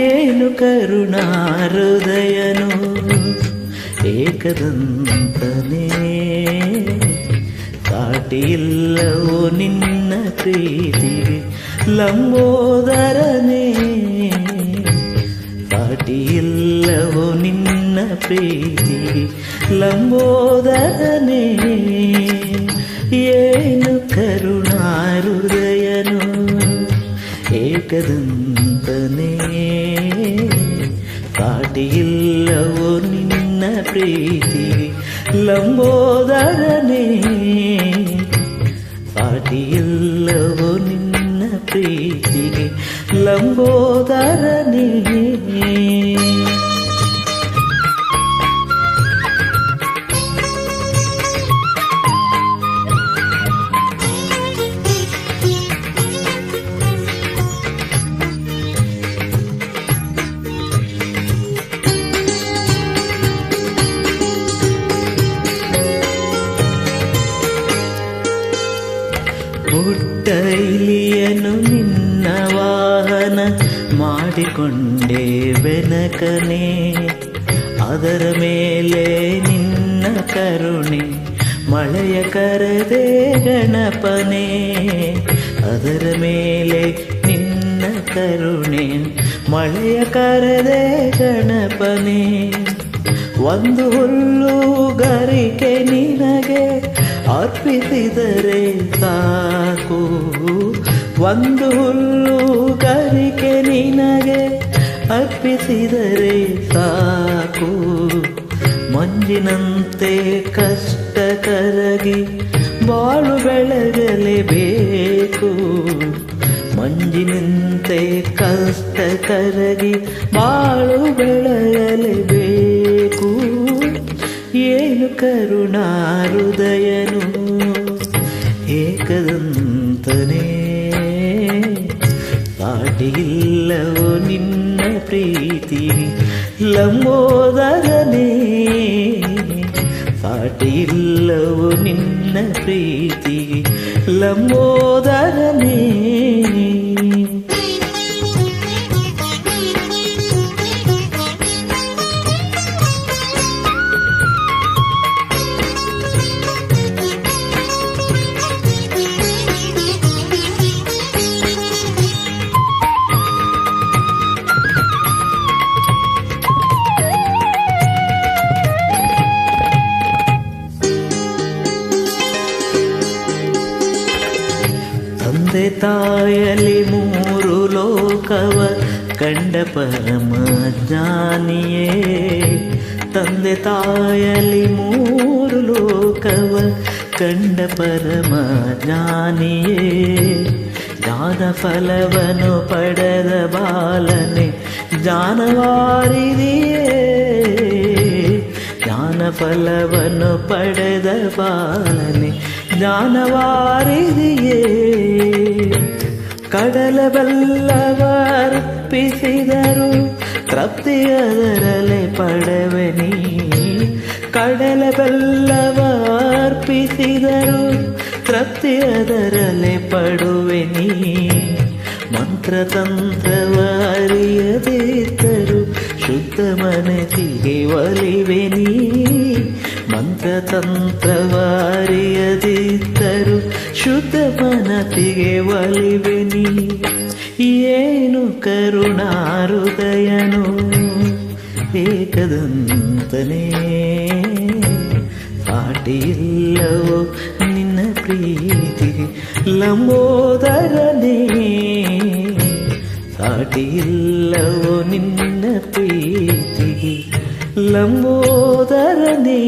ಏನು ಕರುಣಾ ಹೃದಯನು ಏಕದಂತನೇ, ಸಾಟಿಯಿಲ್ಲವೋ ನಿನ್ನ ಪ್ರೀತಿಗೆ ಲಂಬೋದರನೇ, ಸಾಟಿಯಿಲ್ಲವೋ ನಿನ್ನ ಪ್ರೀತಿಗೆ ಲಂಬೋದರನೇ. ಏನು ಕರುಣಾ ಹೃದಯನು ಏಕದಂತನೇ, ಸಾಟಿಯಿಲ್ಲವೋ ನಿನ್ನ ಪ್ರೀತಿ ಲಂಬೋದರನೇ, ಸಾಟಿಯಿಲ್ಲವೋ ನಿನ್ನ ಪ್ರೀತಿಗೆ ಲಂಬೋದರನೇ. ಪುಟ್ಟ ಇಲಿಯನು ನಿನ್ನ ವಾಹನ ಮಾಡಿಕೊಂಡೆ ಬೆನಕನೆ, ಅದರ ಮೇಲೆ ನಿನ್ನ ಕರುಣೆ ಮಳೆಯ ಕರೆದೆ ಗಣಪನೆ, ಅದರ ಮೇಲೆ ನಿನ್ನ ಕರುಣೆ ಮಳೆಯ ಕರೆದೆ ಗಣಪನೆ. ಒಂದು ಹುಲ್ಲು ಗರಿಕೆ ನಿನಗೆ ಅರ್ಪಿಸಿದರೆ ಸಾಕು, ಒಂದು ಹುಲ್ಲು ಗರಿಕೆ ನಿನಗೆ ಅರ್ಪಿಸಿದರೆ ಸಾಕು. ಮಂಜಿನಂತೆ ಕಷ್ಟ ಕರಗಿ ಬಾಳು ಬೆಳಗಲೇಬೇಕು, ಮಂಜಿನಂತೆ ಕಷ್ಟ ಕರಗಿ ಬಾಳು ಬೆಳಗಲೇಬೇಕು. ಏನು ಕರುಣಾ ಹೃದಯನು ಏಕದಂತನೇ, ಸಾಟಿಯಿಲ್ಲವೋ ನಿನ್ನ ಪ್ರೀತಿ ಲಂಬೋದರನೇ, ಸಾಟಿಯಿಲ್ಲವೋ ನಿನ್ನ ಪ್ರೀತಿ ಲಂಬೋದರನೇ. ತಂದೆ ತಾಯಲಿ ಮೂರು ಲೋಕವ ಕಂಡ ಪರಮ ಜ್ಞಾನಿಯೇ, ತಂದೆ ತಾಯಲಿ ಮೂರು ಲೋಕವ ಕಂಡ ಪರಮ ಜ್ಞಾನಿಯೇ. ಜ್ಞಾನ ಫಲವನ್ನು ಪಡೆದ ಬಾಲನೆ ಜ್ಞಾನವಾರಿದೆಯೇ, ಜ್ಞಾನ ಫಲವನ್ನು ಪಡೆದ ಬಾಲನೆ ಜ್ಞಾನವಾರಿದೆಯೇ. ಕಡಲ ಬಲ್ಲವರ್ಪಿಸಿದರು ತೃಪ್ತಿ ಅದರಲೆ ಪಡವೆ ನೀ, ಕಡಲ ಬಲ್ಲವರ್ಪಿಸಿದರು ತೃಪ್ತಿ ಅದರಲೆ ಪಡುವೆ ನೀ. ಮಂತ್ರತಂತ್ರವ ಅರಿಯದಿದ್ದರು ಶುದ್ಧ ಮನಸ್ಸಿಗೆ ಒಲಿವೆ ನೀ, ಮಂತ್ರತಂತ್ರವ ಅರಿಯದಿದ್ದರು ಶುದ್ಧ ಮನಸ್ಸಿಗೆ ಒಲಿವೆ ನೀ. ಏನು ಕರುಣಾ ಹೃದಯನು ಏಕದಂತನೇ, ಸಾಟಿಯಿಲ್ಲವೋ ನಿನ್ನ ಪ್ರೀತಿ ಲಂಬೋದರನೇ, ಸಾಟಿಯಿಲ್ಲವೋ ನಿನ್ನ ಪ್ರೀತಿ ಲಂಬೋದರನೇ.